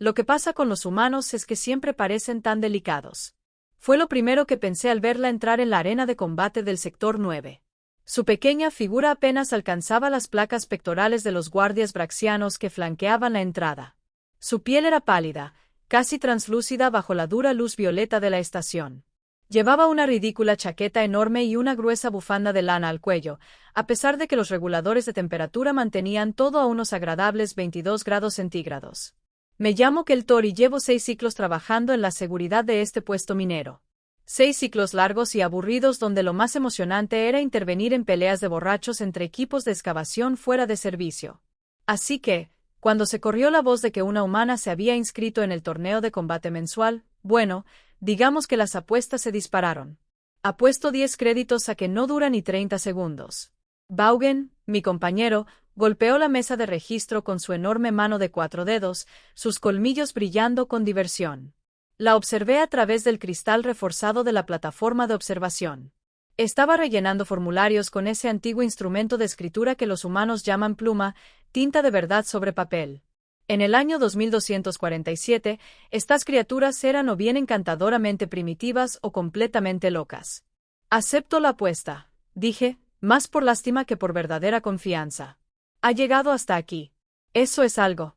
Lo que pasa con los humanos es que siempre parecen tan delicados. Fue lo primero que pensé al verla entrar en la arena de combate del sector 9. Su pequeña figura apenas alcanzaba las placas pectorales de los guardias braxianos que flanqueaban la entrada. Su piel era pálida, casi translúcida bajo la dura luz violeta de la estación. Llevaba una ridícula chaqueta enorme y una gruesa bufanda de lana al cuello, a pesar de que los reguladores de temperatura mantenían todo a unos agradables 22 grados centígrados. Me llamo Keltor y llevo 6 ciclos trabajando en la seguridad de este puesto minero. 6 ciclos largos y aburridos donde lo más emocionante era intervenir en peleas de borrachos entre equipos de excavación fuera de servicio. Así que, cuando se corrió la voz de que una humana se había inscrito en el torneo de combate mensual, bueno, digamos que las apuestas se dispararon. Apuesto 10 créditos a que no dura ni 30 segundos. Vaughan, mi compañero, golpeó la mesa de registro con su enorme mano de 4 dedos, sus colmillos brillando con diversión. La observé a través del cristal reforzado de la plataforma de observación. Estaba rellenando formularios con ese antiguo instrumento de escritura que los humanos llaman pluma, tinta de verdad sobre papel. En el año 2247, estas criaturas eran o bien encantadoramente primitivas o completamente locas. Acepto la apuesta, dije, más por lástima que por verdadera confianza. Ha llegado hasta aquí. Eso es algo.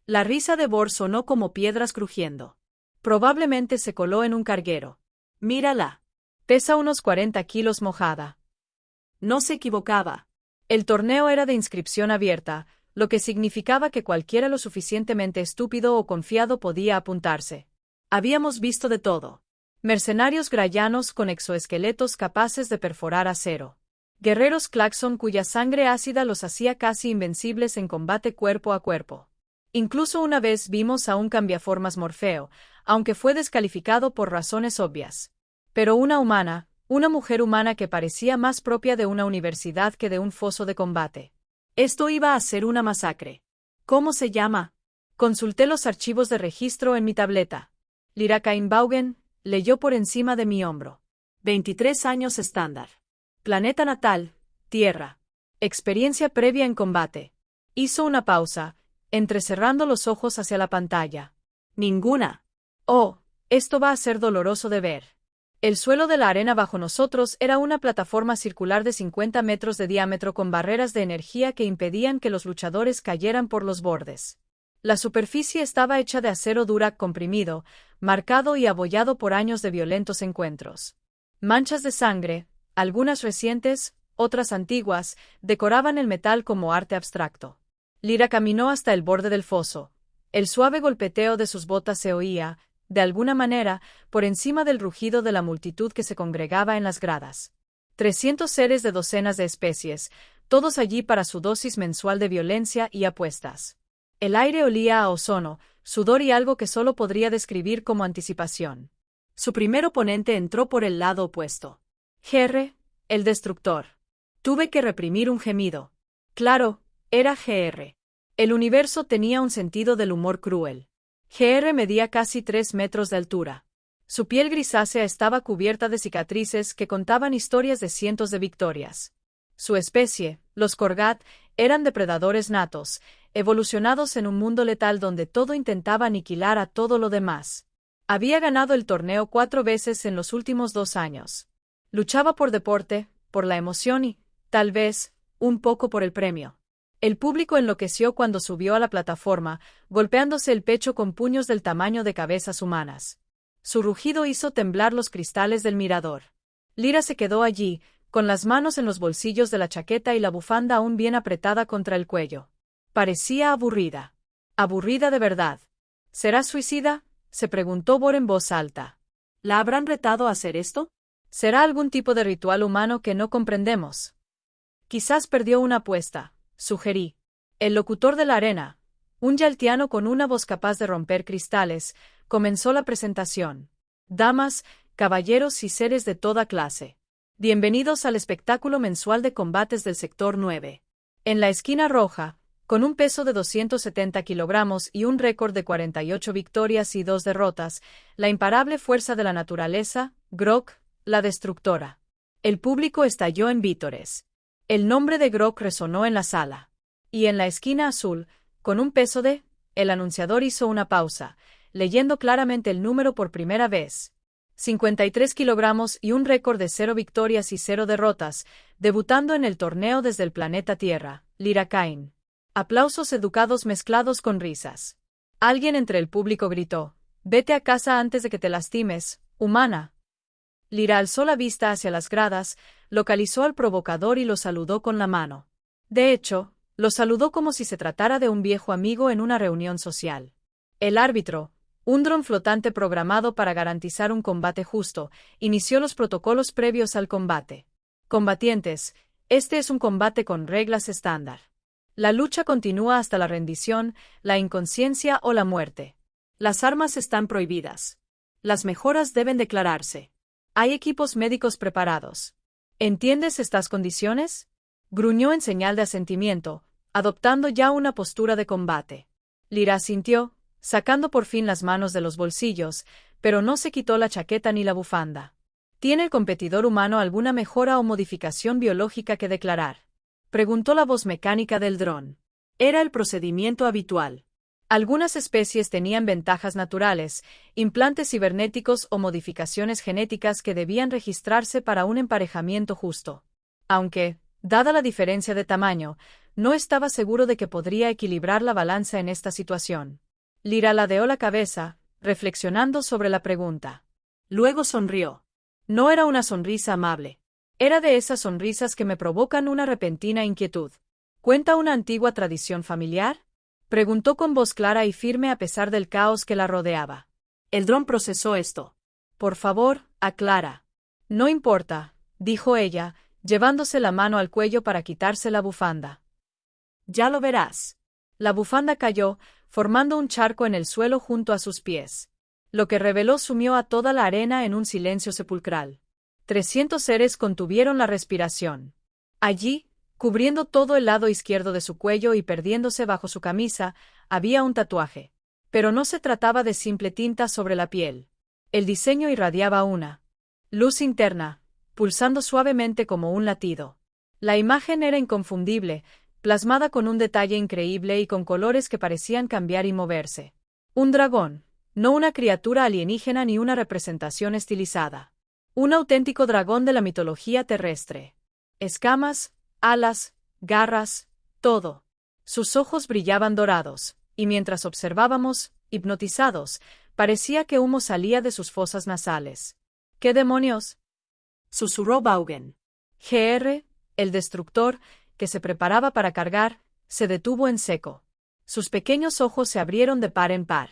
La risa de Bor sonó como piedras crujiendo. Probablemente se coló en un carguero. Mírala. Pesa unos 40 kilos mojada. No se equivocaba. El torneo era de inscripción abierta, lo que significaba que cualquiera lo suficientemente estúpido o confiado podía apuntarse. Habíamos visto de todo. Mercenarios grayanos con exoesqueletos capaces de perforar acero. Guerreros Klaxon cuya sangre ácida los hacía casi invencibles en combate cuerpo a cuerpo. Incluso una vez vimos a un cambiaformas Morfeo, aunque fue descalificado por razones obvias. Pero una humana, una mujer humana que parecía más propia de una universidad que de un foso de combate. Esto iba a ser una masacre. ¿Cómo se llama? Consulté los archivos de registro en mi tableta. Lyrakain Vaughan leyó por encima de mi hombro. 23 años estándar. Planeta natal, Tierra. Experiencia previa en combate. Hizo una pausa, entrecerrando los ojos hacia la pantalla. Ninguna. Oh, esto va a ser doloroso de ver. El suelo de la arena bajo nosotros era una plataforma circular de 50 metros de diámetro con barreras de energía que impedían que los luchadores cayeran por los bordes. La superficie estaba hecha de acero durac comprimido, marcado y abollado por años de violentos encuentros. Manchas de sangre, algunas recientes, otras antiguas, decoraban el metal como arte abstracto. Lyra caminó hasta el borde del foso. El suave golpeteo de sus botas se oía, de alguna manera, por encima del rugido de la multitud que se congregaba en las gradas. 300 seres de docenas de especies, todos allí para su dosis mensual de violencia y apuestas. El aire olía a ozono, sudor y algo que solo podría describir como anticipación. Su primer oponente entró por el lado opuesto. GR, el destructor. Tuve que reprimir un gemido. Claro, era GR. El universo tenía un sentido del humor cruel. GR medía casi 3 metros de altura. Su piel grisácea estaba cubierta de cicatrices que contaban historias de cientos de victorias. Su especie, los Korgat, eran depredadores natos, evolucionados en un mundo letal donde todo intentaba aniquilar a todo lo demás. Había ganado el torneo 4 veces en los últimos 2 años. Luchaba por deporte, por la emoción y, tal vez, un poco por el premio. El público enloqueció cuando subió a la plataforma, golpeándose el pecho con puños del tamaño de cabezas humanas. Su rugido hizo temblar los cristales del mirador. Lyra se quedó allí, con las manos en los bolsillos de la chaqueta y la bufanda aún bien apretada contra el cuello. Parecía aburrida. Aburrida de verdad. ¿Será suicida?, se preguntó Bor en voz alta. ¿La habrán retado a hacer esto? ¿Será algún tipo de ritual humano que no comprendemos? Quizás perdió una apuesta, sugerí. El locutor de la arena, un yaltiano con una voz capaz de romper cristales, comenzó la presentación. Damas, caballeros y seres de toda clase. Bienvenidos al espectáculo mensual de combates del sector 9. En la esquina roja, con un peso de 270 kilogramos y un récord de 48 victorias y 2 derrotas, la imparable fuerza de la naturaleza, Grok, la destructora. El público estalló en vítores. El nombre de Grok resonó en la sala. Y en la esquina azul, con un peso de El anunciador hizo una pausa, leyendo claramente el número por primera vez. 53 kilogramos y un récord de 0 victorias y 0 derrotas, debutando en el torneo desde el planeta Tierra, Lyra Kane. Aplausos educados mezclados con risas. Alguien entre el público gritó: «Vete a casa antes de que te lastimes, humana». Lyra alzó la vista hacia las gradas, localizó al provocador y lo saludó con la mano. De hecho, lo saludó como si se tratara de un viejo amigo en una reunión social. El árbitro, un dron flotante programado para garantizar un combate justo, inició los protocolos previos al combate. Combatientes, este es un combate con reglas estándar. La lucha continúa hasta la rendición, la inconsciencia o la muerte. Las armas están prohibidas. Las mejoras deben declararse. Hay equipos médicos preparados. ¿Entiendes estas condiciones?, gruñó en señal de asentimiento, adoptando ya una postura de combate. Lyra asintió, sacando por fin las manos de los bolsillos, pero no se quitó la chaqueta ni la bufanda. ¿Tiene el competidor humano alguna mejora o modificación biológica que declarar?, preguntó la voz mecánica del dron. Era el procedimiento habitual. Algunas especies tenían ventajas naturales, implantes cibernéticos o modificaciones genéticas que debían registrarse para un emparejamiento justo. Aunque, dada la diferencia de tamaño, no estaba seguro de que podría equilibrar la balanza en esta situación. Lyra ladeó la cabeza, reflexionando sobre la pregunta. Luego sonrió. No era una sonrisa amable. Era de esas sonrisas que me provocan una repentina inquietud. ¿Cuenta una antigua tradición familiar?, preguntó con voz clara y firme a pesar del caos que la rodeaba. El dron procesó esto. Por favor, aclara. No importa, dijo ella, llevándose la mano al cuello para quitarse la bufanda. Ya lo verás. La bufanda cayó, formando un charco en el suelo junto a sus pies. Lo que reveló sumió a toda la arena en un silencio sepulcral. 300 seres contuvieron la respiración. Allí, cubriendo todo el lado izquierdo de su cuello y perdiéndose bajo su camisa, había un tatuaje. Pero no se trataba de simple tinta sobre la piel. El diseño irradiaba una luz interna, pulsando suavemente como un latido. La imagen era inconfundible, plasmada con un detalle increíble y con colores que parecían cambiar y moverse. Un dragón, no una criatura alienígena ni una representación estilizada. Un auténtico dragón de la mitología terrestre. Escamas, alas, garras, todo. Sus ojos brillaban dorados, y mientras observábamos, hipnotizados, parecía que humo salía de sus fosas nasales. ¿Qué demonios?, susurró Vaughan. Gr, el destructor, que se preparaba para cargar, se detuvo en seco. Sus pequeños ojos se abrieron de par en par.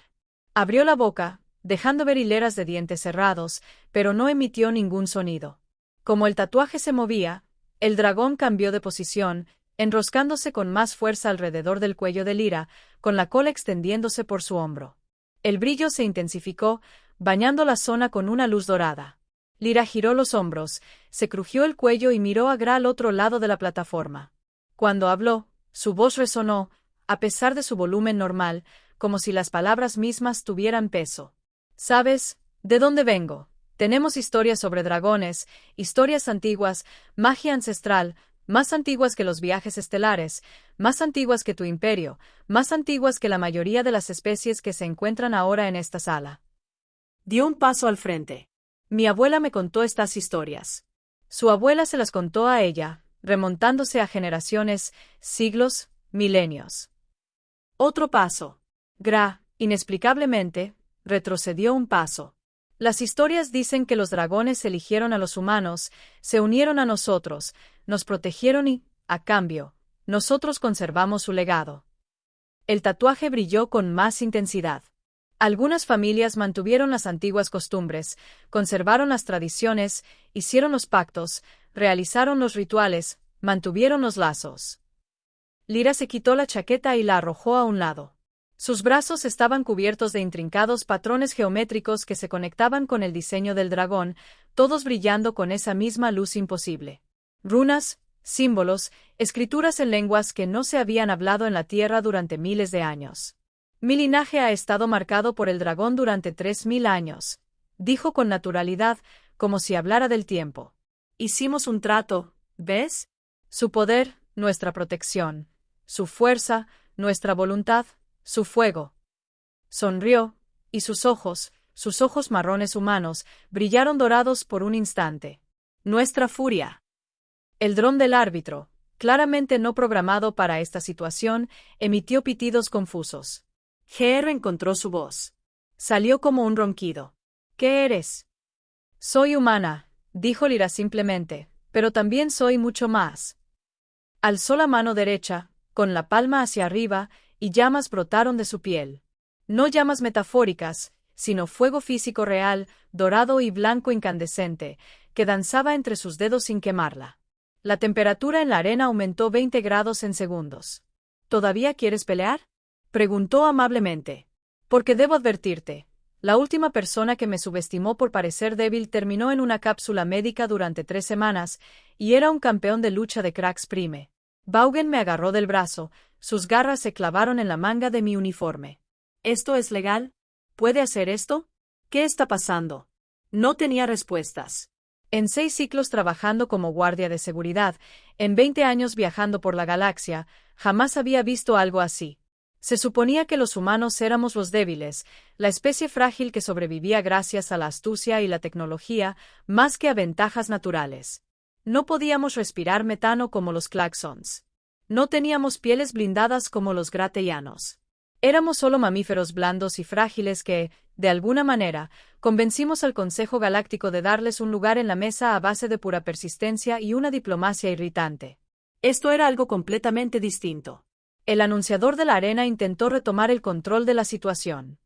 Abrió la boca, dejando ver hileras de dientes cerrados, pero no emitió ningún sonido. Como el tatuaje se movía, el dragón cambió de posición, enroscándose con más fuerza alrededor del cuello de Lyra, con la cola extendiéndose por su hombro. El brillo se intensificó, bañando la zona con una luz dorada. Lyra giró los hombros, se crujió el cuello y miró a Gra al otro lado de la plataforma. Cuando habló, su voz resonó, a pesar de su volumen normal, como si las palabras mismas tuvieran peso. ¿Sabes de dónde vengo? Tenemos historias sobre dragones, historias antiguas, magia ancestral, más antiguas que los viajes estelares, más antiguas que tu imperio, más antiguas que la mayoría de las especies que se encuentran ahora en esta sala. Dio un paso al frente. Mi abuela me contó estas historias. Su abuela se las contó a ella, remontándose a generaciones, siglos, milenios. Otro paso. Gra, inexplicablemente, retrocedió un paso. Las historias dicen que los dragones eligieron a los humanos, se unieron a nosotros, nos protegieron y, a cambio, nosotros conservamos su legado. El tatuaje brilló con más intensidad. Algunas familias mantuvieron las antiguas costumbres, conservaron las tradiciones, hicieron los pactos, realizaron los rituales, mantuvieron los lazos. Lyra se quitó la chaqueta y la arrojó a un lado. Sus brazos estaban cubiertos de intrincados patrones geométricos que se conectaban con el diseño del dragón, todos brillando con esa misma luz imposible. Runas, símbolos, escrituras en lenguas que no se habían hablado en la Tierra durante miles de años. Mi linaje ha estado marcado por el dragón durante 3000 años, dijo con naturalidad, como si hablara del tiempo. Hicimos un trato, ¿ves? Su poder, nuestra protección. Su fuerza, nuestra voluntad. Su fuego, Sonrió, y sus ojos marrones humanos, brillaron dorados por un instante. Nuestra furia. El dron del árbitro, claramente no programado para esta situación, emitió pitidos confusos. GR encontró su voz. Salió como un ronquido. ¿Qué eres? Soy humana, dijo Lyra simplemente, pero también soy mucho más. Alzó la mano derecha, con la palma hacia arriba, y llamas brotaron de su piel. No llamas metafóricas, sino fuego físico real, dorado y blanco incandescente, que danzaba entre sus dedos sin quemarla. La temperatura en la arena aumentó 20 grados en segundos. ¿Todavía quieres pelear? Preguntó amablemente. Porque debo advertirte, la última persona que me subestimó por parecer débil terminó en una cápsula médica durante 3 semanas, y era un campeón de lucha de Cracks Prime. Vaughan me agarró del brazo, sus garras se clavaron en la manga de mi uniforme. ¿Esto es legal? ¿Puede hacer esto? ¿Qué está pasando? No tenía respuestas. En 6 ciclos trabajando como guardia de seguridad, en 20 años viajando por la galaxia, jamás había visto algo así. Se suponía que los humanos éramos los débiles, la especie frágil que sobrevivía gracias a la astucia y la tecnología, más que a ventajas naturales. No podíamos respirar metano como los Klaxons. No teníamos pieles blindadas como los Gratellanos. Éramos solo mamíferos blandos y frágiles que, de alguna manera, convencimos al Consejo Galáctico de darles un lugar en la mesa a base de pura persistencia y una diplomacia irritante. Esto era algo completamente distinto. El anunciador de la arena intentó retomar el control de la situación.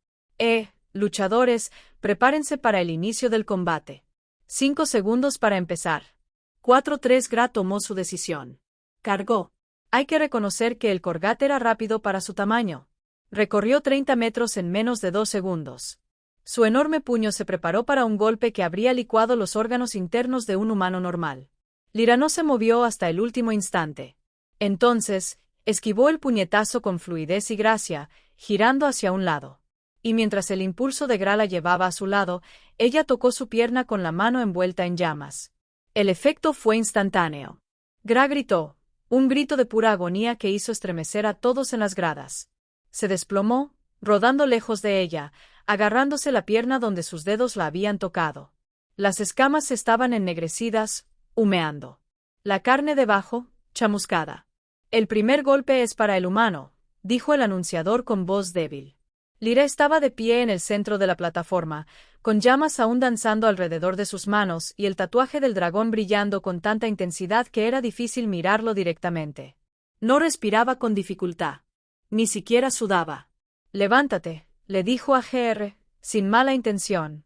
Luchadores, prepárense para el inicio del combate. 5 segundos para empezar. 4-3 Gra tomó su decisión. Cargó. Hay que reconocer que el Korgat era rápido para su tamaño. Recorrió 30 metros en menos de 2 segundos. Su enorme puño se preparó para un golpe que habría licuado los órganos internos de un humano normal. Lyra no se movió hasta el último instante. Entonces, esquivó el puñetazo con fluidez y gracia, girando hacia un lado. Y mientras el impulso de Gra la llevaba a su lado, ella tocó su pierna con la mano envuelta en llamas. El efecto fue instantáneo. Gra gritó, un grito de pura agonía que hizo estremecer a todos en las gradas. Se desplomó, rodando lejos de ella, agarrándose la pierna donde sus dedos la habían tocado. Las escamas estaban ennegrecidas, humeando. La carne debajo, chamuscada. El primer golpe es para el humano, dijo el anunciador con voz débil. Lyra estaba de pie en el centro de la plataforma, con llamas aún danzando alrededor de sus manos y el tatuaje del dragón brillando con tanta intensidad que era difícil mirarlo directamente. No respiraba con dificultad. Ni siquiera sudaba. Levántate, le dijo a GR, sin mala intención.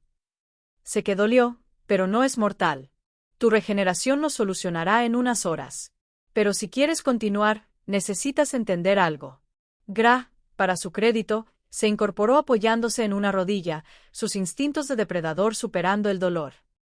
Sé que dolió, pero no es mortal. Tu regeneración lo solucionará en unas horas. Pero si quieres continuar, necesitas entender algo. Gra, para su crédito, se incorporó apoyándose en una rodilla, sus instintos de depredador superando el dolor.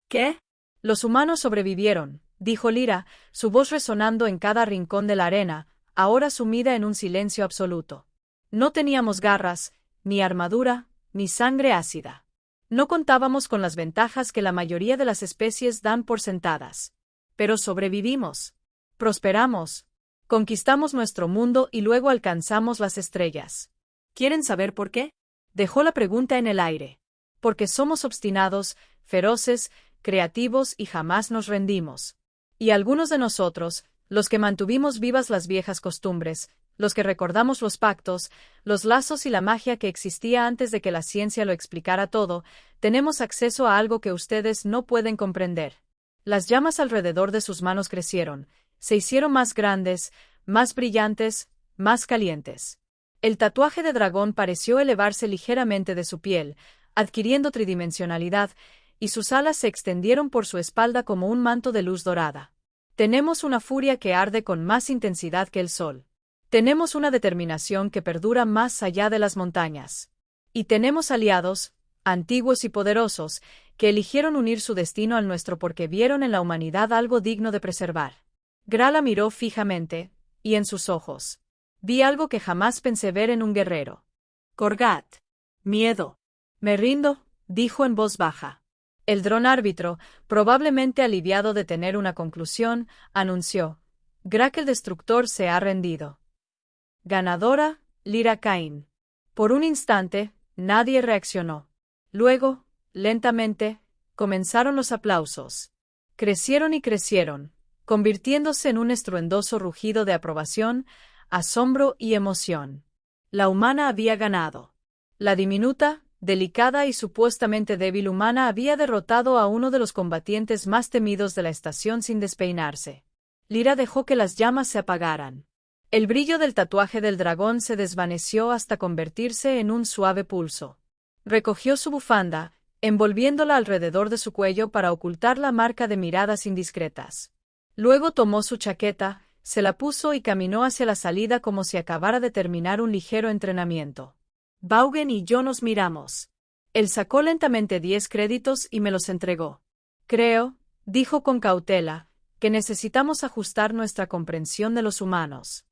¿Qué? Los humanos sobrevivieron, dijo Lyra, su voz resonando en cada rincón de la arena, ahora sumida en un silencio absoluto. No teníamos garras, ni armadura, ni sangre ácida. No contábamos con las ventajas que la mayoría de las especies dan por sentadas. Pero sobrevivimos. Prosperamos. Conquistamos nuestro mundo y luego alcanzamos las estrellas. ¿Quieren saber por qué? Dejó la pregunta en el aire. Porque somos obstinados, feroces, creativos y jamás nos rendimos. Y algunos de nosotros, los que mantuvimos vivas las viejas costumbres, los que recordamos los pactos, los lazos y la magia que existía antes de que la ciencia lo explicara todo, tenemos acceso a algo que ustedes no pueden comprender. Las llamas alrededor de sus manos crecieron, se hicieron más grandes, más brillantes, más calientes. El tatuaje de dragón pareció elevarse ligeramente de su piel, adquiriendo tridimensionalidad, y sus alas se extendieron por su espalda como un manto de luz dorada. Tenemos una furia que arde con más intensidad que el sol. Tenemos una determinación que perdura más allá de las montañas. Y tenemos aliados, antiguos y poderosos, que eligieron unir su destino al nuestro porque vieron en la humanidad algo digno de preservar. Gra la miró fijamente, y en sus ojos vi algo que jamás pensé ver en un guerrero. Korgat. Miedo. Me rindo, dijo en voz baja. El dron árbitro, probablemente aliviado de tener una conclusión, anunció: Gra, que el destructor se ha rendido. Ganadora, Lyra Cain. Por un instante, Nadie reaccionó. Luego, lentamente, comenzaron los aplausos. Crecieron y crecieron, convirtiéndose en un estruendoso rugido de aprobación, asombro y emoción. La humana había ganado. La diminuta, delicada y supuestamente débil humana había derrotado a uno de los combatientes más temidos de la estación sin despeinarse. Lyra dejó que las llamas se apagaran. El brillo del tatuaje del dragón se desvaneció hasta convertirse en un suave pulso. Recogió su bufanda, envolviéndola alrededor de su cuello para ocultar la marca de miradas indiscretas. Luego tomó su chaqueta, se la puso y caminó hacia la salida como si acabara de terminar un ligero entrenamiento. Vaughan y yo nos miramos. Él sacó lentamente 10 créditos y me los entregó. Creo, dijo con cautela, que necesitamos ajustar nuestra comprensión de los humanos.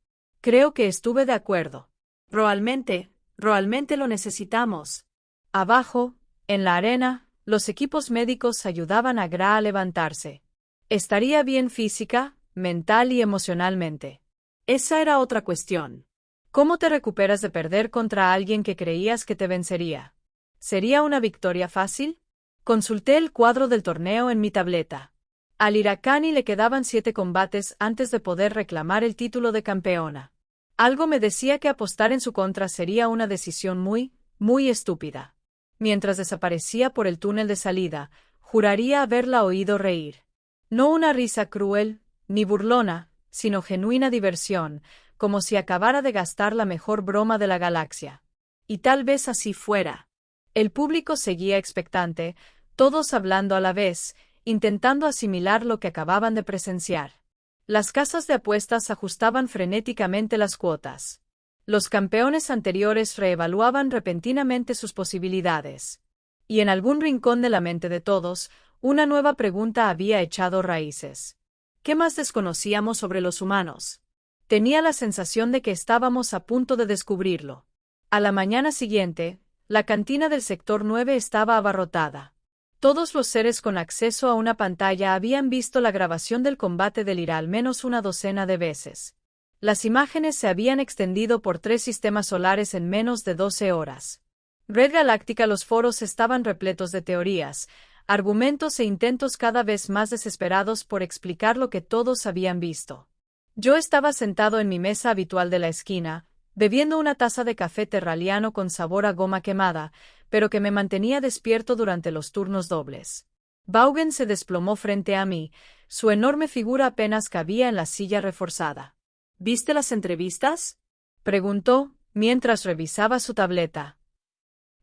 Creo que estuve de acuerdo. Realmente lo necesitamos. Abajo, en la arena, los equipos médicos ayudaban a Gra a levantarse. Estaría bien física, mental y emocionalmente. Esa era otra cuestión. ¿Cómo te recuperas de perder contra alguien que creías que te vencería? ¿Sería una victoria fácil? Consulté el cuadro del torneo en mi tableta. A Lyra Kani le quedaban 7 combates antes de poder reclamar el título de campeona. Algo me decía que apostar en su contra sería una decisión muy estúpida. Mientras desaparecía por el túnel de salida, juraría haberla oído reír. No una risa cruel, ni burlona, sino genuina diversión, como si acabara de gastar la mejor broma de la galaxia. Y tal vez así fuera. El público seguía expectante, todos hablando a la vez, intentando asimilar lo que acababan de presenciar. Las casas de apuestas ajustaban frenéticamente las cuotas. Los campeones anteriores reevaluaban repentinamente sus posibilidades. Y en algún rincón de la mente de todos, una nueva pregunta había echado raíces. ¿Qué más desconocíamos sobre los humanos? Tenía la sensación de que estábamos a punto de descubrirlo. A la mañana siguiente, la cantina del sector 9 estaba abarrotada. Todos los seres con acceso a una pantalla habían visto la grabación del combate de Lyra al menos una docena de veces. Las imágenes se habían extendido por 3 sistemas solares en menos de 12 horas. Red Galáctica. Los foros estaban repletos de teorías, argumentos e intentos cada vez más desesperados por explicar lo que todos habían visto. Yo estaba sentado en mi mesa habitual de la esquina, bebiendo una taza de café terraliano con sabor a goma quemada, pero que me mantenía despierto durante los turnos dobles. Vaughan se desplomó frente a mí, su enorme figura apenas cabía en la silla reforzada. ¿Viste las entrevistas?, preguntó, mientras revisaba su tableta.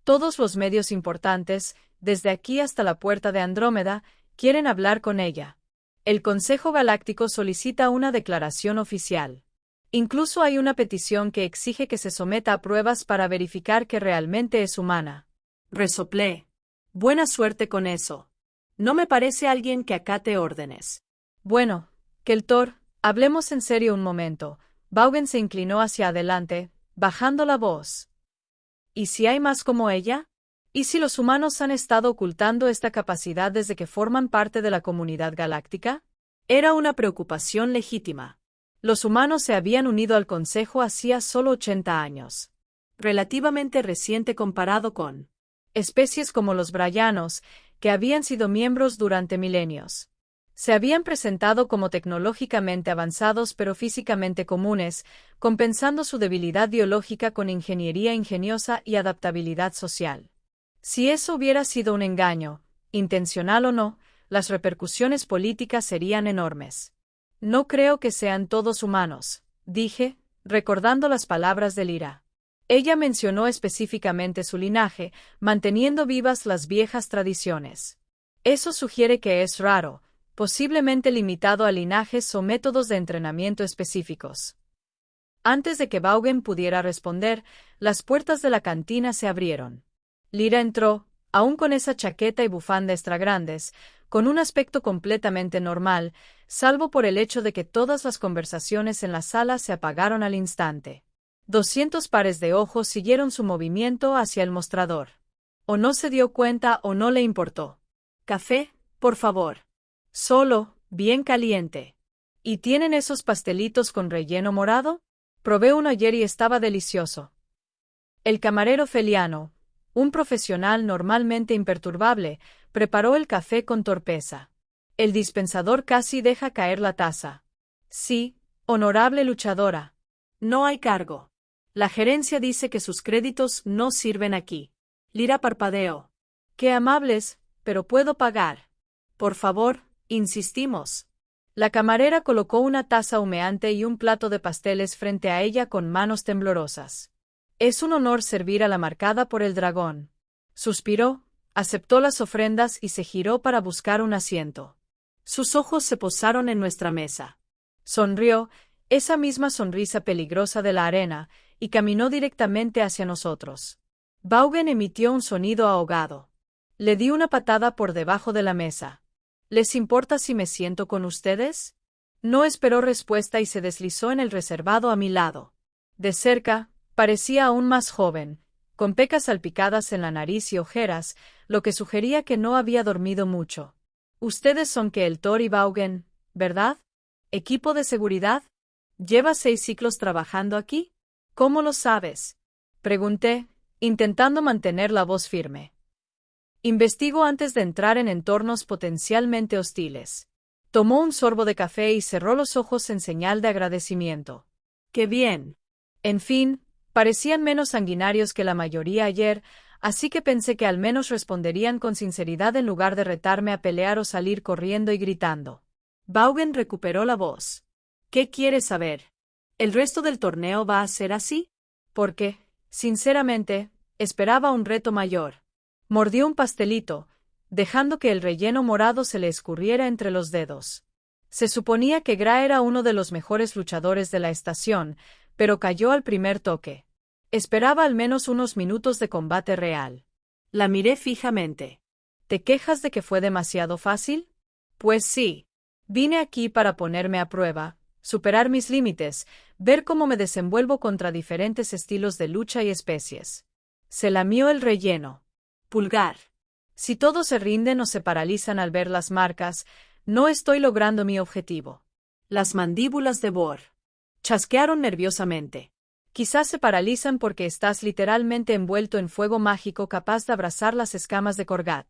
Todos los medios importantes, desde aquí hasta la puerta de Andrómeda, quieren hablar con ella. El Consejo Galáctico solicita una declaración oficial. Incluso hay una petición que exige que se someta a pruebas para verificar que realmente es humana. Resoplé. Buena suerte con eso. No me parece alguien que acate órdenes. Bueno, Keltor, hablemos en serio un momento. Vaughan se inclinó hacia adelante, bajando la voz. ¿Y si hay más como ella? ¿Y si los humanos han estado ocultando esta capacidad desde que forman parte de la comunidad galáctica? Era una preocupación legítima. Los humanos se habían unido al Consejo hacía solo 80 años. Relativamente reciente comparado con especies como los Braianos, que habían sido miembros durante milenios. Se habían presentado como tecnológicamente avanzados pero físicamente comunes, compensando su debilidad biológica con ingeniería ingeniosa y adaptabilidad social. Si eso hubiera sido un engaño, intencional o no, las repercusiones políticas serían enormes. No creo que sean todos humanos, dije, recordando las palabras de Lyra. Ella mencionó específicamente su linaje, manteniendo vivas las viejas tradiciones. Eso sugiere que es raro, posiblemente limitado a linajes o métodos de entrenamiento específicos. Antes de que Vaughan pudiera responder, las puertas de la cantina se abrieron. Lyra entró, aún con esa chaqueta y bufanda extra grandes, con un aspecto completamente normal, salvo por el hecho de que todas las conversaciones en la sala se apagaron al instante. 200 pares de ojos siguieron su movimiento hacia el mostrador. O no se dio cuenta o no le importó. Café, por favor. Solo, bien caliente. ¿Y tienen esos pastelitos con relleno morado? Probé uno ayer y estaba delicioso. El camarero Feliano, Un profesional normalmente imperturbable, preparó el café con torpeza. El dispensador casi deja caer la taza. Sí, honorable luchadora. No hay cargo. La gerencia dice que sus créditos no sirven aquí. Lyra parpadeó. Qué amables, pero puedo pagar. Por favor, insistimos. La camarera colocó una taza humeante y un plato de pasteles frente a ella con manos temblorosas. Es un honor servir a la marcada por el dragón. Suspiró, aceptó las ofrendas y se giró para buscar un asiento. Sus ojos se posaron en nuestra mesa. Sonrió, esa misma sonrisa peligrosa de la arena, y caminó directamente hacia nosotros. Vaughan emitió un sonido ahogado. Le di una patada por debajo de la mesa. ¿Les importa si me siento con ustedes? No esperó respuesta y se deslizó en el reservado a mi lado. De cerca, parecía aún más joven, con pecas salpicadas en la nariz y ojeras, lo que sugería que no había dormido mucho. Ustedes son Keeltor y Vaughan, ¿verdad? ¿Equipo de seguridad? ¿Llevas 6 ciclos trabajando aquí? ¿Cómo lo sabes? Pregunté, intentando mantener la voz firme. Investigo antes de entrar en entornos potencialmente hostiles. Tomó un sorbo de café y cerró los ojos en señal de agradecimiento. ¡Qué bien! En fin, parecían menos sanguinarios que la mayoría ayer, así que pensé que al menos responderían con sinceridad en lugar de retarme a pelear o salir corriendo y gritando. Vaughan recuperó la voz. ¿Qué quieres saber? ¿El resto del torneo va a ser así? Porque, sinceramente, esperaba un reto mayor. Mordió un pastelito, dejando que el relleno morado se le escurriera entre los dedos. Se suponía que Gra era uno de los mejores luchadores de la estación, pero cayó al primer toque. Esperaba al menos unos minutos de combate real. La miré fijamente. ¿Te quejas de que fue demasiado fácil? Pues sí. Vine aquí para ponerme a prueba, superar mis límites, ver cómo me desenvuelvo contra diferentes estilos de lucha y especies. Se lamió el relleno. Pulgar. Si todos se rinden o se paralizan al ver las marcas, no estoy logrando mi objetivo. Las mandíbulas de Bor chasquearon nerviosamente. Quizás se paralizan porque estás literalmente envuelto en fuego mágico capaz de abrazar las escamas de Korgat.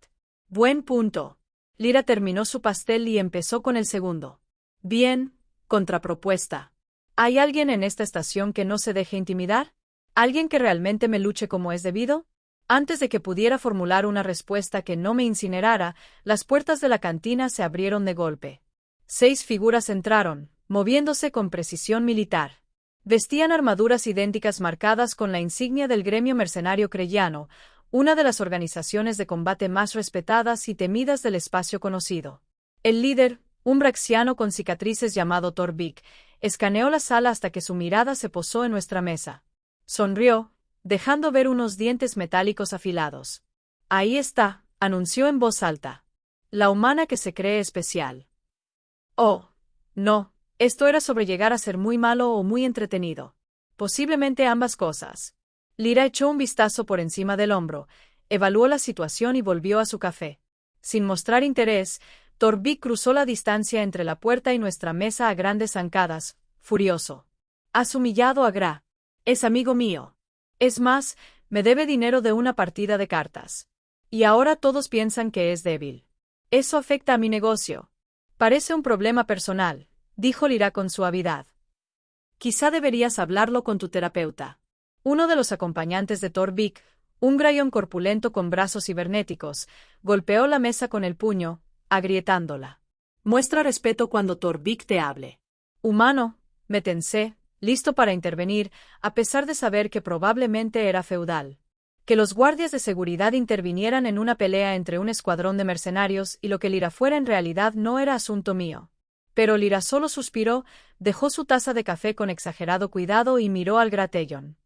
Buen punto. Lyra terminó su pastel y empezó con el segundo. Bien, contrapropuesta. ¿Hay alguien en esta estación que no se deje intimidar? ¿Alguien que realmente me luche como es debido? Antes de que pudiera formular una respuesta que no me incinerara, las puertas de la cantina se abrieron de golpe. 6 figuras entraron, moviéndose con precisión militar. Vestían armaduras idénticas marcadas con la insignia del gremio mercenario creyano, una de las organizaciones de combate más respetadas y temidas del espacio conocido. El líder, un braxiano con cicatrices llamado Torvik, escaneó la sala hasta que su mirada se posó en nuestra mesa. Sonrió, dejando ver unos dientes metálicos afilados. Ahí está, anunció en voz alta. La humana que se cree especial. Oh, no, esto era sobre llegar a ser muy malo o muy entretenido. Posiblemente ambas cosas. Lyra echó un vistazo por encima del hombro, evaluó la situación y volvió a su café. Sin mostrar interés, Torvik cruzó la distancia entre la puerta y nuestra mesa a grandes zancadas, furioso. Has humillado a Gra. Es amigo mío. Es más, me debe dinero de una partida de cartas. Y ahora todos piensan que es débil. Eso afecta a mi negocio. Parece un problema personal, dijo Lyra con suavidad. Quizá deberías hablarlo con tu terapeuta. Uno de los acompañantes de Torvik, un grayón corpulento con brazos cibernéticos, golpeó la mesa con el puño, agrietándola. Muestra respeto cuando Torvik te hable. Humano, me tensé, listo para intervenir, a pesar de saber que probablemente era feudal. Que los guardias de seguridad intervinieran en una pelea entre un escuadrón de mercenarios y lo que Lyra fuera en realidad no era asunto mío. Pero Lyra solo suspiró, dejó su taza de café con exagerado cuidado y miró al Gratellon.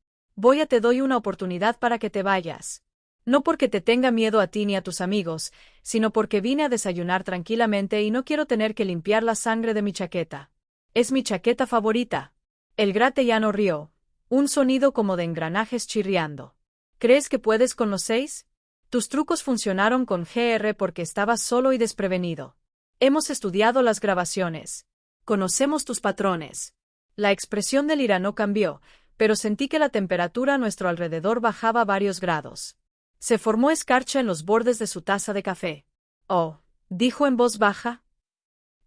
Te doy una oportunidad para que te vayas. No porque te tenga miedo a ti ni a tus amigos, sino porque vine a desayunar tranquilamente y no quiero tener que limpiar la sangre de mi chaqueta. Es mi chaqueta favorita. El Gratellano rió, un sonido como de engranajes chirriando. ¿Crees que puedes con los 6? Tus trucos funcionaron con GR porque estabas solo y desprevenido. Hemos estudiado las grabaciones. Conocemos tus patrones. La expresión de Lyra no cambió, pero sentí que la temperatura a nuestro alrededor bajaba varios grados. Se formó escarcha en los bordes de su taza de café. Oh, dijo en voz baja.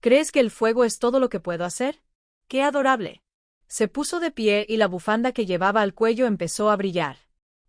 ¿Crees que el fuego es todo lo que puedo hacer? ¡Qué adorable! Se puso de pie y la bufanda que llevaba al cuello empezó a brillar.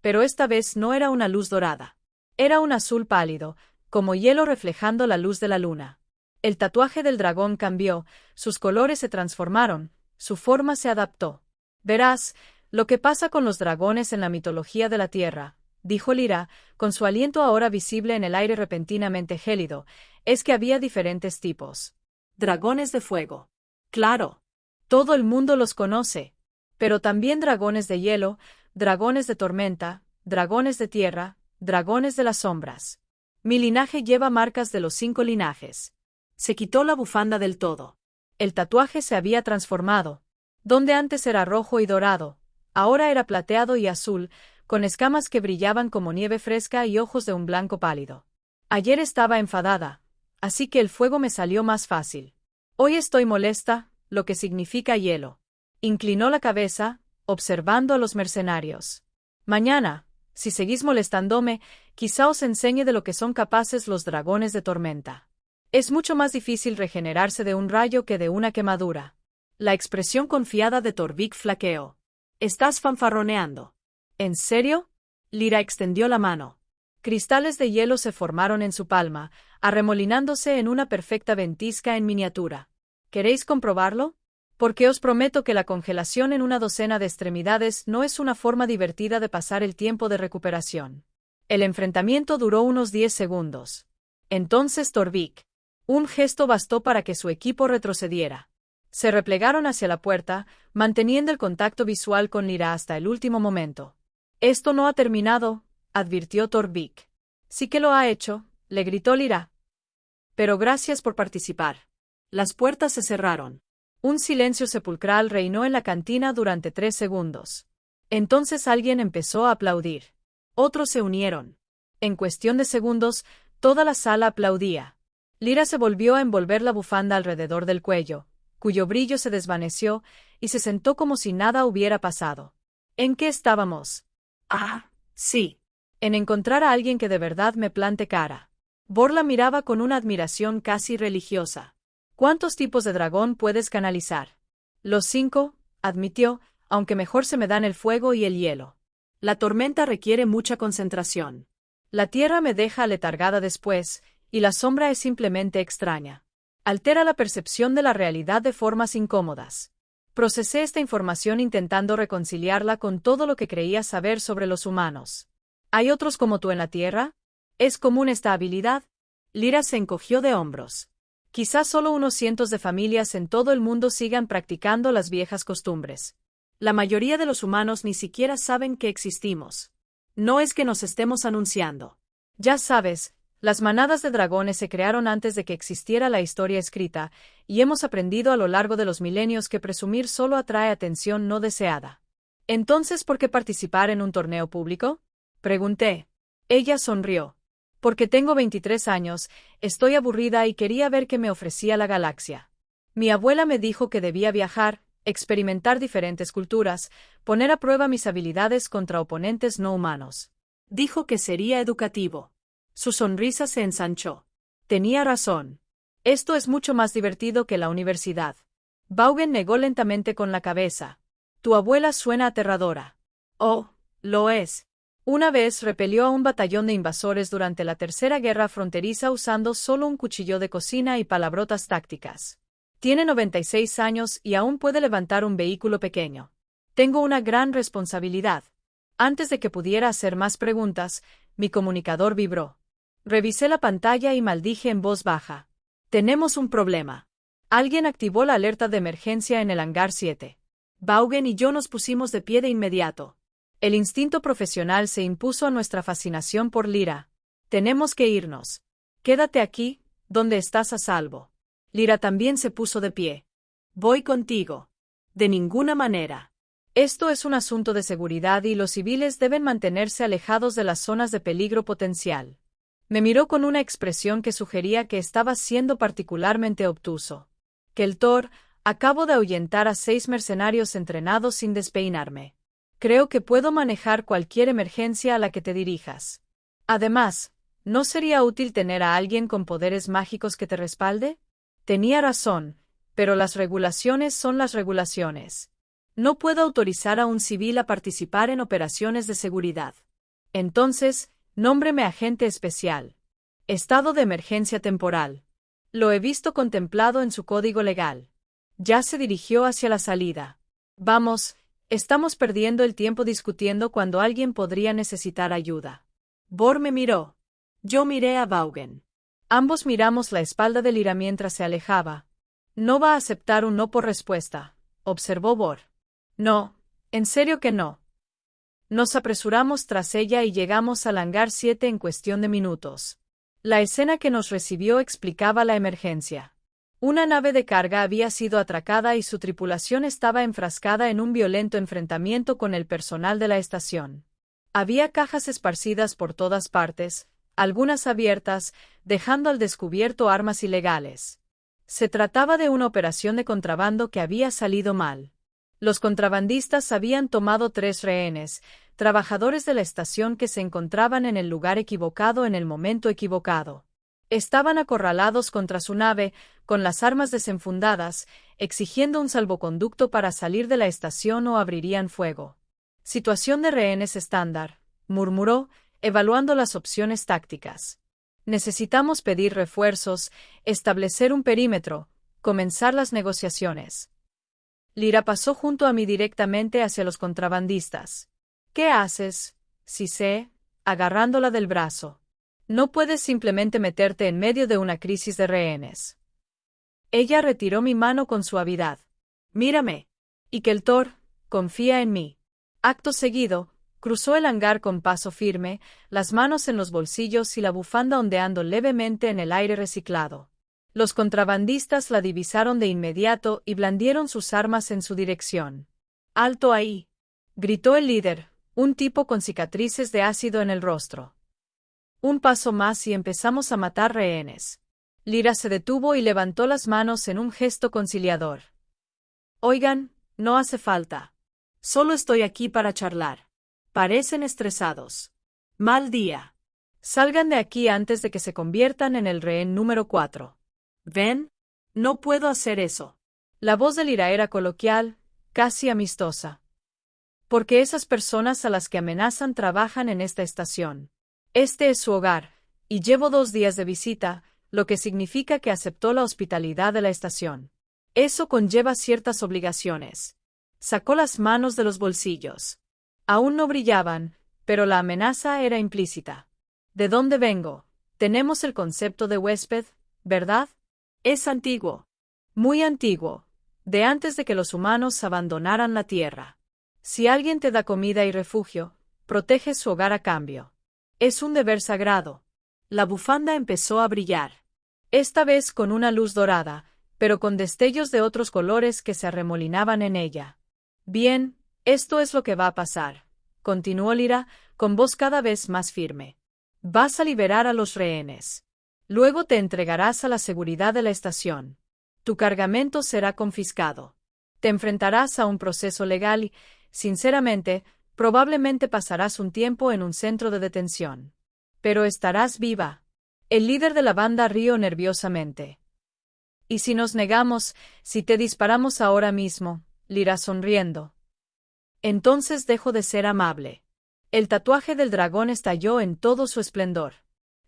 Pero esta vez no era una luz dorada. Era un azul pálido, como hielo reflejando la luz de la luna. El tatuaje del dragón cambió, sus colores se transformaron, su forma se adaptó. Verás, lo que pasa con los dragones en la mitología de la tierra, dijo Lyra, con su aliento ahora visible en el aire repentinamente gélido, es que había diferentes tipos. Dragones de fuego. Claro. Todo el mundo los conoce. Pero también dragones de hielo, dragones de tormenta, dragones de tierra, dragones de las sombras. Mi linaje lleva marcas de los 5 linajes. Se quitó la bufanda del todo. El tatuaje se había transformado. Donde antes era rojo y dorado, ahora era plateado y azul, con escamas que brillaban como nieve fresca y ojos de un blanco pálido. Ayer estaba enfadada, así que el fuego me salió más fácil. Hoy estoy molesta, lo que significa hielo. Inclinó la cabeza, observando a los mercenarios. Mañana, si seguís molestándome, quizá os enseñe de lo que son capaces los dragones de tormenta. Es mucho más difícil regenerarse de un rayo que de una quemadura. La expresión confiada de Torvik flaqueó. Estás fanfarroneando. ¿En serio? Lyra extendió la mano. Cristales de hielo se formaron en su palma, arremolinándose en una perfecta ventisca en miniatura. ¿Queréis comprobarlo? Porque os prometo que la congelación en una docena de extremidades no es una forma divertida de pasar el tiempo de recuperación. El enfrentamiento duró unos 10 segundos. Entonces Torvik. Un gesto bastó para que su equipo retrocediera. Se replegaron hacia la puerta, manteniendo el contacto visual con Lyra hasta el último momento. Esto no ha terminado, advirtió Torvik. Sí que lo ha hecho, le gritó Lyra. Pero gracias por participar. Las puertas se cerraron. Un silencio sepulcral reinó en la cantina durante 3 segundos. Entonces alguien empezó a aplaudir. Otros se unieron. En cuestión de segundos, toda la sala aplaudía. Lyra se volvió a envolver la bufanda alrededor del cuello, cuyo brillo se desvaneció, y se sentó como si nada hubiera pasado. ¿En qué estábamos? Ah, sí. En encontrar a alguien que de verdad me plante cara. Vor la miraba con una admiración casi religiosa. ¿Cuántos tipos de dragón puedes canalizar? Los 5, admitió, aunque mejor se me dan el fuego y el hielo. La tormenta requiere mucha concentración. La tierra me deja aletargada después, y la sombra es simplemente extraña. Altera la percepción de la realidad de formas incómodas. Procesé esta información intentando reconciliarla con todo lo que creía saber sobre los humanos. ¿Hay otros como tú en la Tierra? ¿Es común esta habilidad? Lyra se encogió de hombros. Quizás solo unos cientos de familias en todo el mundo sigan practicando las viejas costumbres. La mayoría de los humanos ni siquiera saben que existimos. No es que nos estemos anunciando. Ya sabes, las manadas de dragones se crearon antes de que existiera la historia escrita, y hemos aprendido a lo largo de los milenios que presumir solo atrae atención no deseada. ¿Entonces por qué participar en un torneo público? Pregunté. Ella sonrió. Porque tengo 23 años, estoy aburrida y quería ver qué me ofrecía la galaxia. Mi abuela me dijo que debía viajar, experimentar diferentes culturas, poner a prueba mis habilidades contra oponentes no humanos. Dijo que sería educativo. Su sonrisa se ensanchó. Tenía razón. Esto es mucho más divertido que la universidad. Vaughan negó lentamente con la cabeza. Tu abuela suena aterradora. Oh, lo es. Una vez repelió a un batallón de invasores durante la Tercera Guerra Fronteriza usando solo un cuchillo de cocina y palabrotas tácticas. Tiene 96 años y aún puede levantar un vehículo pequeño. Tengo una gran responsabilidad. Antes de que pudiera hacer más preguntas, mi comunicador vibró. Revisé la pantalla y maldije en voz baja. Tenemos un problema. Alguien activó la alerta de emergencia en el hangar 7. Vaughan y yo nos pusimos de pie de inmediato. El instinto profesional se impuso a nuestra fascinación por Lyra. Tenemos que irnos. Quédate aquí, donde estás a salvo. Lyra también se puso de pie. Voy contigo. De ninguna manera. Esto es un asunto de seguridad y los civiles deben mantenerse alejados de las zonas de peligro potencial. Me miró con una expresión que sugería que estaba siendo particularmente obtuso. Keltor, acabo de ahuyentar a 6 mercenarios entrenados sin despeinarme. Creo que puedo manejar cualquier emergencia a la que te dirijas. Además, ¿no sería útil tener a alguien con poderes mágicos que te respalde? Tenía razón, pero las regulaciones son las regulaciones. No puedo autorizar a un civil a participar en operaciones de seguridad. Entonces, nómbreme agente especial. Estado de emergencia temporal. Lo he visto contemplado en su código legal. Ya se dirigió hacia la salida. Vamos, estamos perdiendo el tiempo discutiendo cuando alguien podría necesitar ayuda. Bor me miró. Yo miré a Vaughan. Ambos miramos la espalda de Lyra mientras se alejaba. No va a aceptar un no por respuesta, observó Bor. No, en serio que no. Nos apresuramos tras ella y llegamos al hangar 7 en cuestión de minutos. La escena que nos recibió explicaba la emergencia. Una nave de carga había sido atracada y su tripulación estaba enfrascada en un violento enfrentamiento con el personal de la estación. Había cajas esparcidas por todas partes, algunas abiertas, dejando al descubierto armas ilegales. Se trataba de una operación de contrabando que había salido mal. Los contrabandistas habían tomado 3 rehenes, trabajadores de la estación que se encontraban en el lugar equivocado en el momento equivocado. Estaban acorralados contra su nave, con las armas desenfundadas, exigiendo un salvoconducto para salir de la estación o abrirían fuego. Situación de rehenes estándar, murmuró, evaluando las opciones tácticas. Necesitamos pedir refuerzos, establecer un perímetro, comenzar las negociaciones. Lyra pasó junto a mí directamente hacia los contrabandistas. ¿Qué haces? Sisé, agarrándola del brazo. No puedes simplemente meterte en medio de una crisis de rehenes. Ella retiró mi mano con suavidad. Mírame. Y que el Thor confía en mí. Acto seguido, cruzó el hangar con paso firme, las manos en los bolsillos y la bufanda ondeando levemente en el aire reciclado. Los contrabandistas la divisaron de inmediato y blandieron sus armas en su dirección. «¡Alto ahí!», gritó el líder, un tipo con cicatrices de ácido en el rostro. Un paso más y empezamos a matar rehenes. Lyra se detuvo y levantó las manos en un gesto conciliador. «Oigan, no hace falta. Solo estoy aquí para charlar. Parecen estresados. Mal día. Salgan de aquí antes de que se conviertan en el rehén número 4. ¿Ven? No puedo hacer eso». La voz de Lyra era coloquial, casi amistosa. Porque esas personas a las que amenazan trabajan en esta estación. Este es su hogar, y llevo 2 días de visita, lo que significa que aceptó la hospitalidad de la estación. Eso conlleva ciertas obligaciones. Sacó las manos de los bolsillos. Aún no brillaban, pero la amenaza era implícita. ¿De dónde vengo? Tenemos el concepto de huésped, ¿verdad? Es antiguo. Muy antiguo. De antes de que los humanos abandonaran la Tierra. Si alguien te da comida y refugio, protege su hogar a cambio. Es un deber sagrado. La bufanda empezó a brillar. Esta vez con una luz dorada, pero con destellos de otros colores que se arremolinaban en ella. Bien, esto es lo que va a pasar, continuó Lyra, con voz cada vez más firme. Vas a liberar a los rehenes. Luego te entregarás a la seguridad de la estación. Tu cargamento será confiscado. Te enfrentarás a un proceso legal y, sinceramente, probablemente pasarás un tiempo en un centro de detención. Pero estarás viva. El líder de la banda rió nerviosamente. ¿Y si nos negamos, si te disparamos ahora mismo? Lyra sonriendo. Entonces dejo de ser amable. El tatuaje del dragón estalló en todo su esplendor.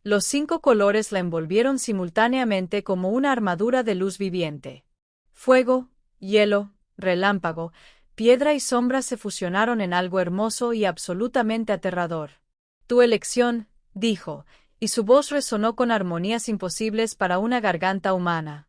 Los 5 colores la envolvieron simultáneamente como una armadura de luz viviente. Fuego, hielo, relámpago, piedra y sombra se fusionaron en algo hermoso y absolutamente aterrador. Tu elección, dijo, y su voz resonó con armonías imposibles para una garganta humana.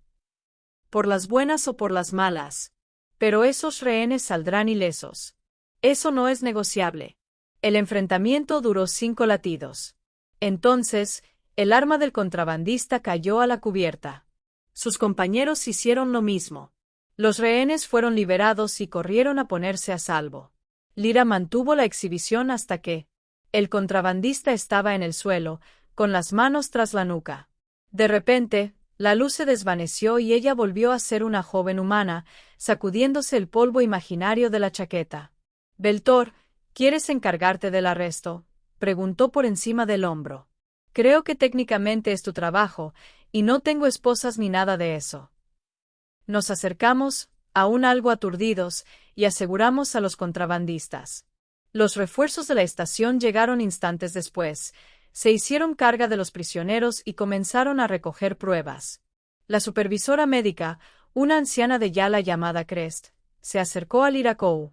Por las buenas o por las malas. Pero esos rehenes saldrán ilesos. Eso no es negociable. El enfrentamiento duró 5 latidos. Entonces, el arma del contrabandista cayó a la cubierta. Sus compañeros hicieron lo mismo. Los rehenes fueron liberados y corrieron a ponerse a salvo. Lyra mantuvo la exhibición hasta que el contrabandista estaba en el suelo, con las manos tras la nuca. De repente, la luz se desvaneció y ella volvió a ser una joven humana, sacudiéndose el polvo imaginario de la chaqueta. Beltor, ¿quieres encargarte del arresto? Preguntó por encima del hombro. Creo que técnicamente es tu trabajo, y no tengo esposas ni nada de eso. Nos acercamos, aún algo aturdidos, y aseguramos a los contrabandistas. Los refuerzos de la estación llegaron instantes después, se hicieron carga de los prisioneros y comenzaron a recoger pruebas. La supervisora médica, una anciana de Yala llamada Crest, se acercó al Irakou.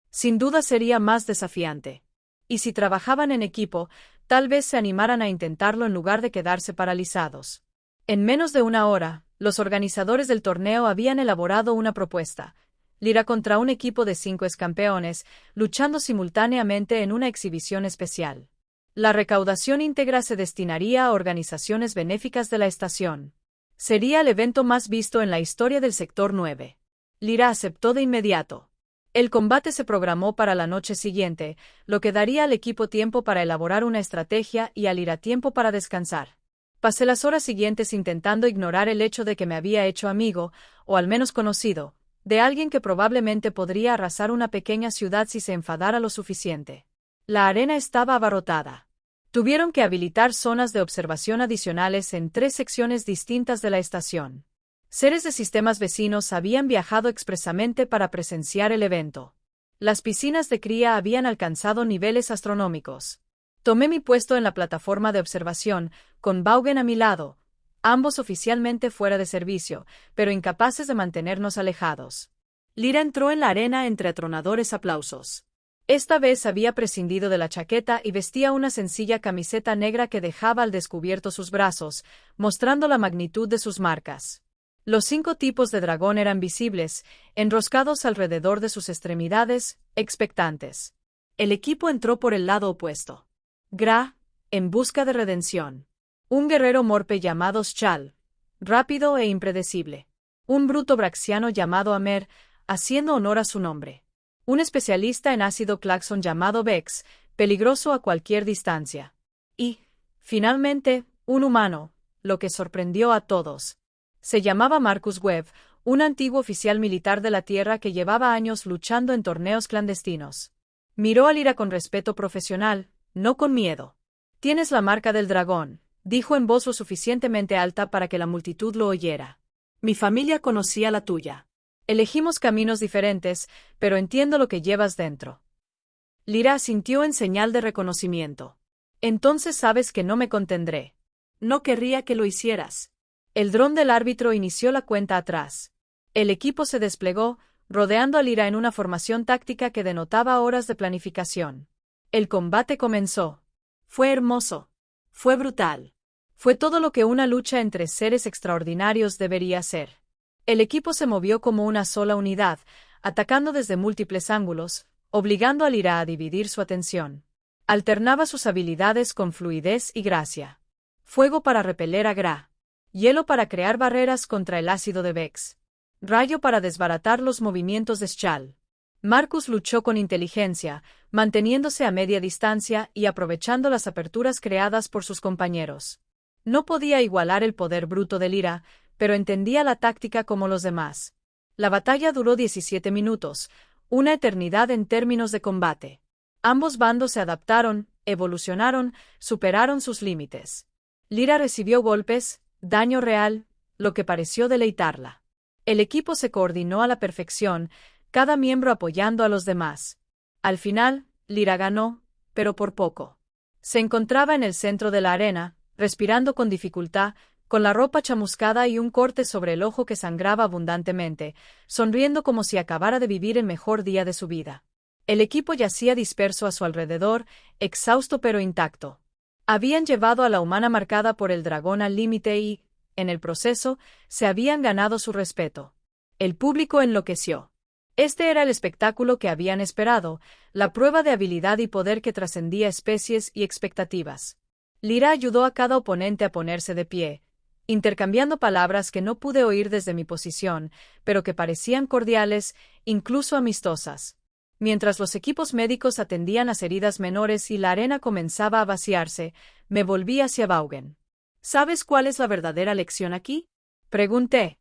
Sin duda sería más desafiante. Y si trabajaban en equipo, tal vez se animaran a intentarlo en lugar de quedarse paralizados. En menos de una hora, los organizadores del torneo habían elaborado una propuesta. Lira contra un equipo de 5 excampeones, luchando simultáneamente en una exhibición especial. La recaudación íntegra se destinaría a organizaciones benéficas de la estación. Sería el evento más visto en la historia del Sector 9. Lira aceptó de inmediato. El combate se programó para la noche siguiente, lo que daría al equipo tiempo para elaborar una estrategia y a Lira tiempo para descansar. Pasé las horas siguientes intentando ignorar el hecho de que me había hecho amigo, o al menos conocido, de alguien que probablemente podría arrasar una pequeña ciudad si se enfadara lo suficiente. La arena estaba abarrotada. Tuvieron que habilitar zonas de observación adicionales en 3 secciones distintas de la estación. Seres de sistemas vecinos habían viajado expresamente para presenciar el evento. Las piscinas de cría habían alcanzado niveles astronómicos. Tomé mi puesto en la plataforma de observación, con Vaughan a mi lado, ambos oficialmente fuera de servicio, pero incapaces de mantenernos alejados. Lira entró en la arena entre atronadores aplausos. Esta vez había prescindido de la chaqueta y vestía una sencilla camiseta negra que dejaba al descubierto sus brazos, mostrando la magnitud de sus marcas. Los 5 tipos de dragón eran visibles, enroscados alrededor de sus extremidades, expectantes. El equipo entró por el lado opuesto. Gra, en busca de redención. Un guerrero morpe llamado Schal, rápido e impredecible. Un bruto braxiano llamado Amer, haciendo honor a su nombre. Un especialista en ácido claxon llamado Vex, peligroso a cualquier distancia. Y, finalmente, un humano, lo que sorprendió a todos. Se llamaba Marcus Webb, un antiguo oficial militar de la Tierra que llevaba años luchando en torneos clandestinos. Miró a Lira con respeto profesional, no con miedo. «Tienes la marca del dragón», dijo en voz lo suficientemente alta para que la multitud lo oyera. «Mi familia conocía la tuya. Elegimos caminos diferentes, pero entiendo lo que llevas dentro». Lira asintió en señal de reconocimiento. «Entonces sabes que no me contendré. No querría que lo hicieras». El dron del árbitro inició la cuenta atrás. El equipo se desplegó, rodeando a Lira en una formación táctica que denotaba horas de planificación. El combate comenzó. Fue hermoso. Fue brutal. Fue todo lo que una lucha entre seres extraordinarios debería ser. El equipo se movió como una sola unidad, atacando desde múltiples ángulos, obligando a Lira a dividir su atención. Alternaba sus habilidades con fluidez y gracia. Fuego para repeler a Gra. Hielo para crear barreras contra el ácido de Vex. Rayo para desbaratar los movimientos de Schal. Marcus luchó con inteligencia, manteniéndose a media distancia y aprovechando las aperturas creadas por sus compañeros. No podía igualar el poder bruto de Lira, pero entendía la táctica como los demás. La batalla duró 17 minutos, una eternidad en términos de combate. Ambos bandos se adaptaron, evolucionaron, superaron sus límites. Lira recibió golpes, daño real, lo que pareció deleitarla. El equipo se coordinó a la perfección, cada miembro apoyando a los demás. Al final, Lira ganó, pero por poco. Se encontraba en el centro de la arena, respirando con dificultad, con la ropa chamuscada y un corte sobre el ojo que sangraba abundantemente, sonriendo como si acabara de vivir el mejor día de su vida. El equipo yacía disperso a su alrededor, exhausto pero intacto. Habían llevado a la humana marcada por el dragón al límite y, en el proceso, se habían ganado su respeto. El público enloqueció. Este era el espectáculo que habían esperado, la prueba de habilidad y poder que trascendía especies y expectativas. Lira ayudó a cada oponente a ponerse de pie, intercambiando palabras que no pude oír desde mi posición, pero que parecían cordiales, incluso amistosas. Mientras los equipos médicos atendían las heridas menores y la arena comenzaba a vaciarse, me volví hacia Vaughan. ¿Sabes cuál es la verdadera lección aquí?, pregunté.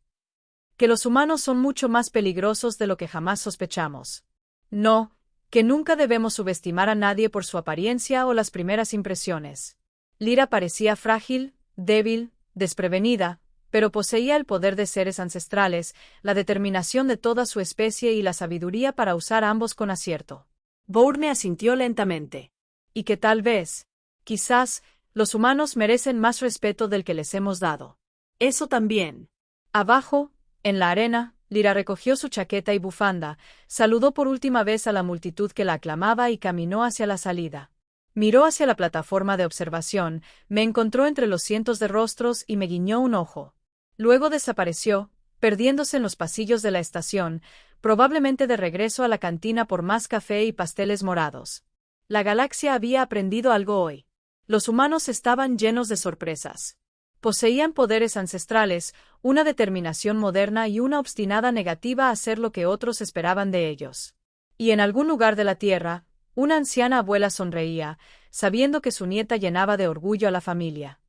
Que los humanos son mucho más peligrosos de lo que jamás sospechamos. No, que nunca debemos subestimar a nadie por su apariencia o las primeras impresiones. Lyra parecía frágil, débil, desprevenida, pero poseía el poder de seres ancestrales, la determinación de toda su especie y la sabiduría para usar ambos con acierto. Bourne asintió lentamente. Y que tal vez, quizás, los humanos merecen más respeto del que les hemos dado. Eso también. Abajo, en la arena, Lyra recogió su chaqueta y bufanda, saludó por última vez a la multitud que la aclamaba y caminó hacia la salida. Miró hacia la plataforma de observación, me encontró entre los cientos de rostros y me guiñó un ojo. Luego desapareció, perdiéndose en los pasillos de la estación, probablemente de regreso a la cantina por más café y pasteles morados. La galaxia había aprendido algo hoy. Los humanos estaban llenos de sorpresas. Poseían poderes ancestrales, una determinación moderna y una obstinada negativa a hacer lo que otros esperaban de ellos. Y en algún lugar de la Tierra, una anciana abuela sonreía, sabiendo que su nieta llenaba de orgullo a la familia.